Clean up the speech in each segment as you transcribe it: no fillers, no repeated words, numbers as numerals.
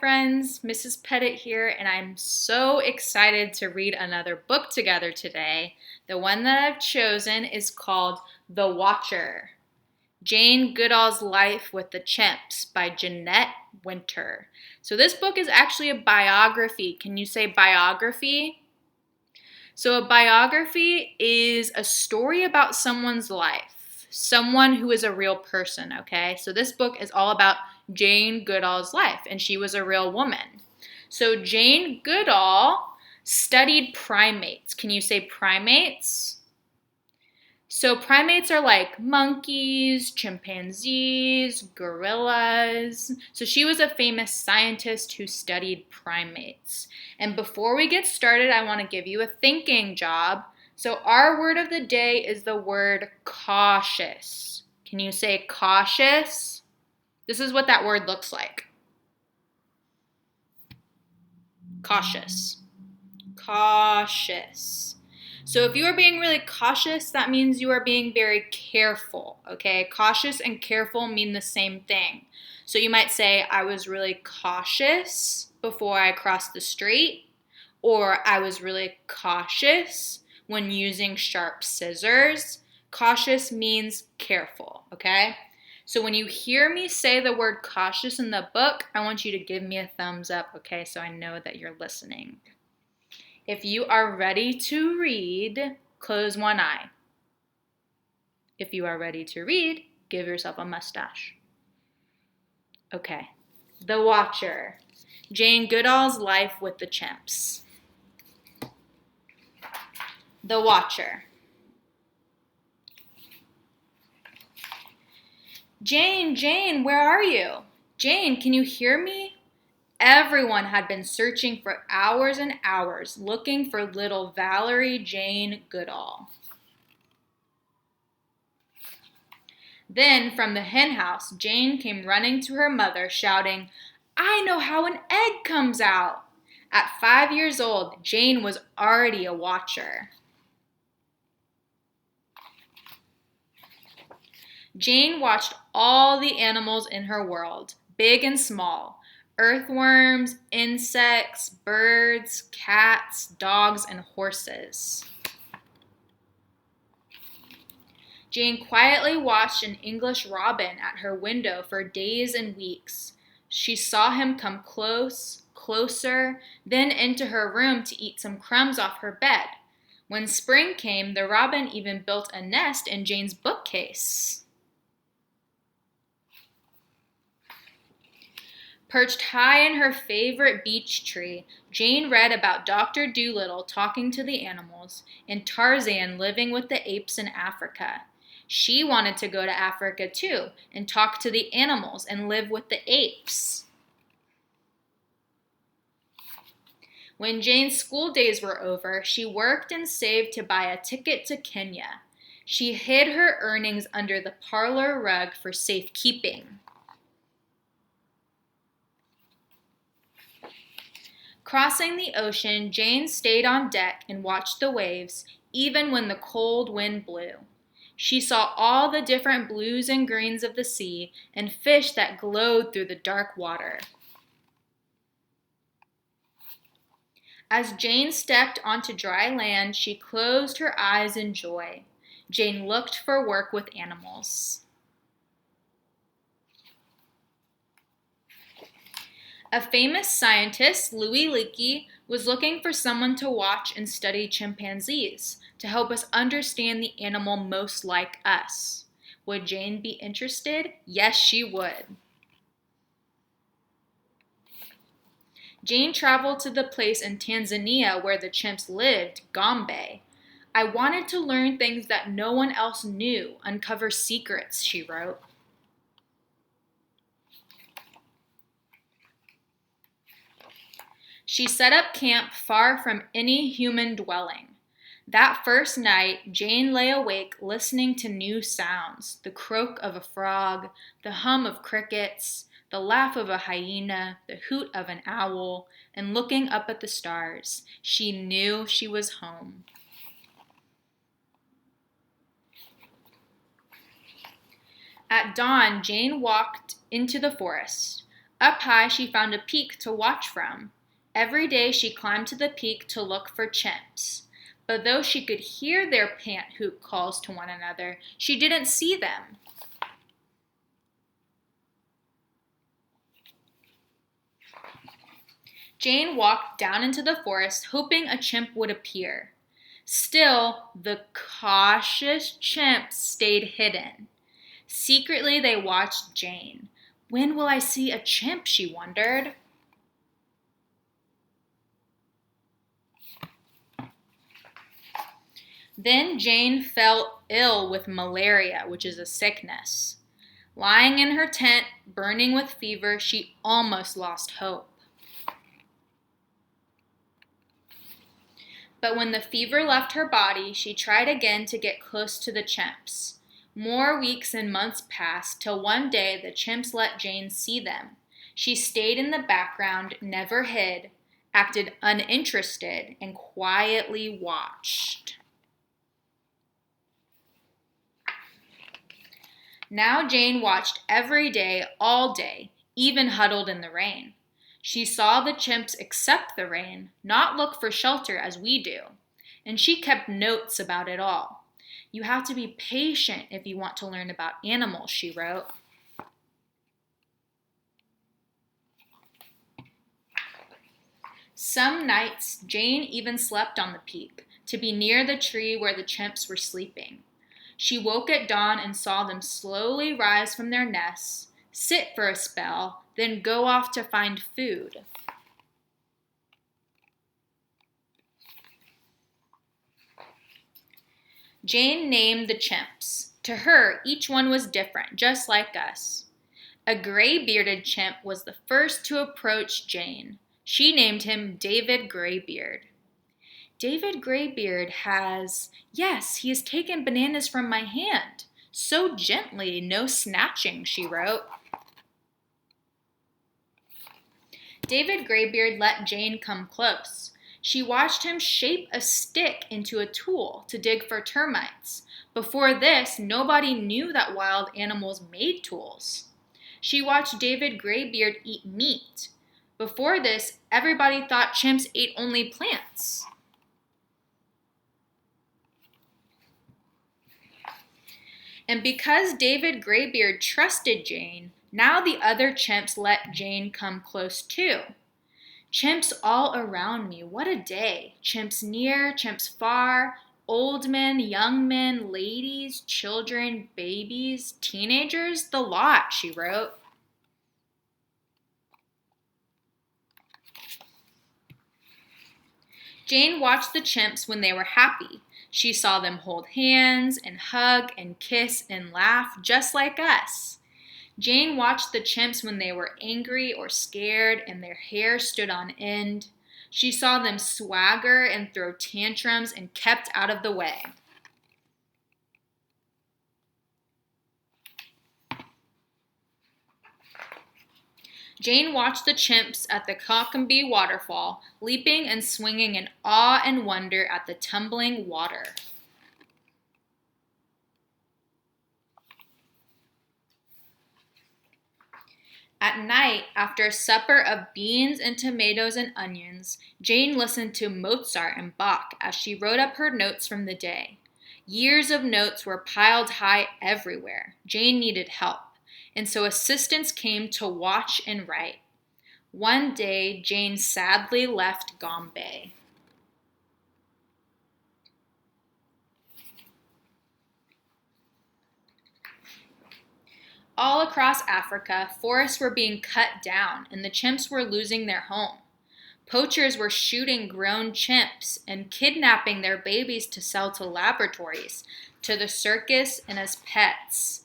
friends, Mrs. Petitt here, and I'm so excited to read another book together today. The one that I've chosen is called The Watcher, Jane Goodall's Life with the Chimps by Jeanette Winter. So this book is actually a biography. Can you say biography? So a biography is a story about someone's life, someone who is a real person, okay? So this book is all about Jane Goodall's life, and she was a real woman. So Jane Goodall studied primates. Can you say primates? So primates are like monkeys, chimpanzees, gorillas. So she was a famous scientist who studied primates. And before we get started, I want to give you a thinking job. So our word of the day is the word cautious. Can you say cautious? This is what that word looks like. Cautious. Cautious. So if you are being really cautious, that means you are being very careful, okay? Cautious and careful mean the same thing. So you might say, I was really cautious before I crossed the street, or I was really cautious when using sharp scissors. Cautious means careful, okay? So when you hear me say the word cautious in the book, I want you to give me a thumbs up, okay? So I know that you're listening. If you are ready to read, close one eye. If you are ready to read, give yourself a mustache. Okay. The Watcher. Jane Goodall's Life with the Chimps. The Watcher. Jane, where are you? Jane, can you hear me? Everyone had been searching for hours and hours, looking for little Valerie Jane Goodall. Then, from the hen house, Jane came running to her mother, shouting, I know how an egg comes out. At 5 years old, Jane was already a watcher. Jane watched all the animals in her world, big and small. Earthworms, insects, birds, cats, dogs, and horses. Jane quietly watched an English robin at her window for days and weeks. She saw him come closer, then into her room to eat some crumbs off her bed. When spring came, the robin even built a nest in Jane's bookcase. Perched high in her favorite beech tree, Jane read about Dr. Dolittle talking to the animals and Tarzan living with the apes in Africa. She wanted to go to Africa too and talk to the animals and live with the apes. When Jane's school days were over, she worked and saved to buy a ticket to Kenya. She hid her earnings under the parlor rug for safekeeping. Crossing the ocean, Jane stayed on deck and watched the waves, even when the cold wind blew. She saw all the different blues and greens of the sea and fish that glowed through the dark water. As Jane stepped onto dry land, she closed her eyes in joy. Jane looked for work with animals. A famous scientist, Louis Leakey, was looking for someone to watch and study chimpanzees to help us understand the animal most like us. Would Jane be interested? Yes, she would. Jane traveled to the place in Tanzania where the chimps lived, Gombe. I wanted to learn things that no one else knew, uncover secrets, she wrote. She set up camp far from any human dwelling. That first night, Jane lay awake listening to new sounds, the croak of a frog, the hum of crickets, the laugh of a hyena, the hoot of an owl, and looking up at the stars. She knew she was home. At dawn, Jane walked into the forest. Up high, she found a peak to watch from. Every day she climbed to the peak to look for chimps. But though she could hear their pant-hoot calls to one another, she didn't see them. Jane walked down into the forest, hoping a chimp would appear. Still, the cautious chimps stayed hidden. Secretly, they watched Jane. When will I see a chimp, she wondered. Then Jane fell ill with malaria, which is a sickness. Lying in her tent, burning with fever, she almost lost hope. But when the fever left her body, she tried again to get close to the chimps. More weeks and months passed, till one day the chimps let Jane see them. She stayed in the background, never hid, acted uninterested, and quietly watched. Now Jane watched every day, all day, even huddled in the rain. She saw the chimps accept the rain, not look for shelter as we do, and she kept notes about it all. You have to be patient if you want to learn about animals, she wrote. Some nights, Jane even slept on the peak, to be near the tree where the chimps were sleeping. She woke at dawn and saw them slowly rise from their nests, sit for a spell, then go off to find food. Jane named the chimps. To her, each one was different, just like us. A gray-bearded chimp was the first to approach Jane. She named him David Greybeard. David Greybeard yes, he has taken bananas from my hand. So gently, no snatching, she wrote. David Greybeard let Jane come close. She watched him shape a stick into a tool to dig for termites. Before this, nobody knew that wild animals made tools. She watched David Greybeard eat meat. Before this, everybody thought chimps ate only plants. And because David Greybeard trusted Jane, now the other chimps let Jane come close too. Chimps all around me, what a day. Chimps near, chimps far, old men, young men, ladies, children, babies, teenagers, the lot, she wrote. Jane watched the chimps when they were happy. She saw them hold hands and hug and kiss and laugh just like us. Jane watched the chimps when they were angry or scared and their hair stood on end. She saw them swagger and throw tantrums and kept out of the way. Jane watched the chimps at the Cockambie waterfall, leaping and swinging in awe and wonder at the tumbling water. At night, after a supper of beans and tomatoes and onions, Jane listened to Mozart and Bach as she wrote up her notes from the day. Years of notes were piled high everywhere. Jane needed help, and so assistants came to watch and write. One day, Jane sadly left Gombe. All across Africa, forests were being cut down and the chimps were losing their home. Poachers were shooting grown chimps and kidnapping their babies to sell to laboratories, to the circus, and as pets.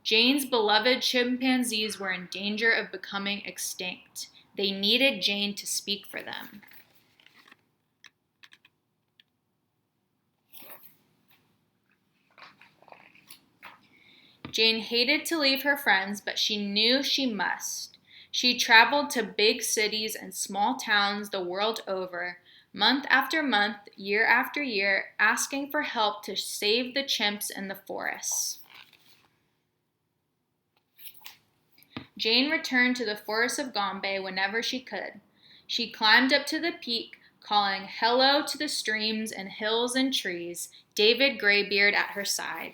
Jane's beloved chimpanzees were in danger of becoming extinct. They needed Jane to speak for them. Jane hated to leave her friends, but she knew she must. She traveled to big cities and small towns the world over, month after month, year after year, asking for help to save the chimps in the forests. Jane returned to the forest of Gombe whenever she could. She climbed up to the peak, calling hello to the streams and hills and trees, David Greybeard at her side.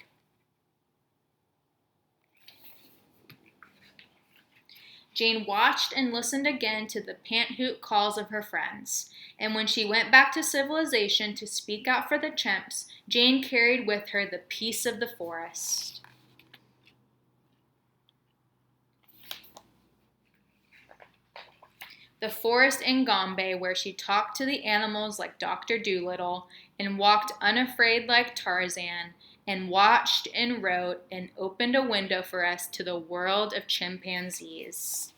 Jane watched and listened again to the pant-hoot calls of her friends, and when she went back to civilization to speak out for the chimps, Jane carried with her the peace of the forest. The forest in Gombe, where she talked to the animals like Dr. Dolittle, and walked unafraid like Tarzan, and watched and wrote and opened a window for us to the world of chimpanzees.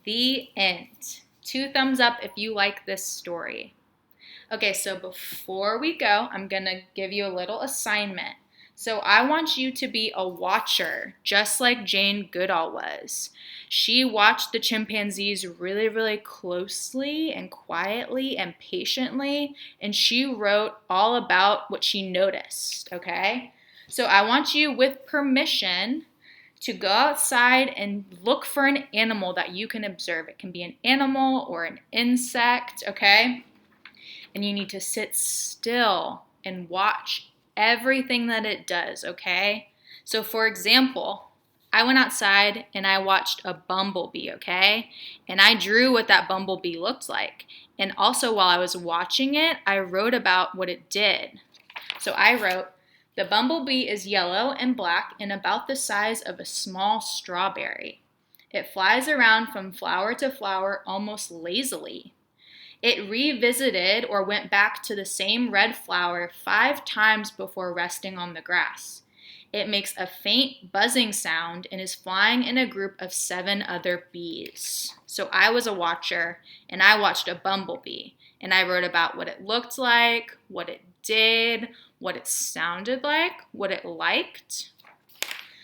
The end. 2 thumbs up if you like this story. Okay, so before we go, I'm going to give you a little assignment. So I want you to be a watcher, just like Jane Goodall was. She watched the chimpanzees really, really closely and quietly and patiently, and she wrote all about what she noticed, okay? So I want you, with permission, to go outside and look for an animal that you can observe. It can be an animal or an insect, okay? And you need to sit still and watch everything that it does, okay? So for example, I went outside and I watched a bumblebee, okay? And I drew what that bumblebee looked like. And also while I was watching it, I wrote about what it did. So I wrote, the bumblebee is yellow and black and about the size of a small strawberry. It flies around from flower to flower almost lazily. It revisited or went back to the same red flower 5 times before resting on the grass. It makes a faint buzzing sound and is flying in a group of 7 other bees. So I was a watcher and I watched a bumblebee and I wrote about what it looked like, what it did, what it sounded like, what it liked.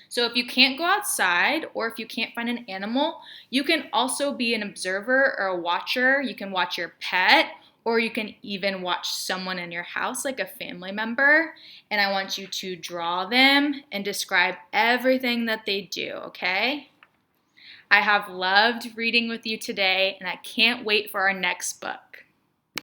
So if you can't go outside or if you can't find an animal, you can also be an observer or a watcher. You can watch your pet, or you can even watch someone in your house, like a family member. And I want you to draw them and describe everything that they do, okay? I have loved reading with you today, and I can't wait for our next book.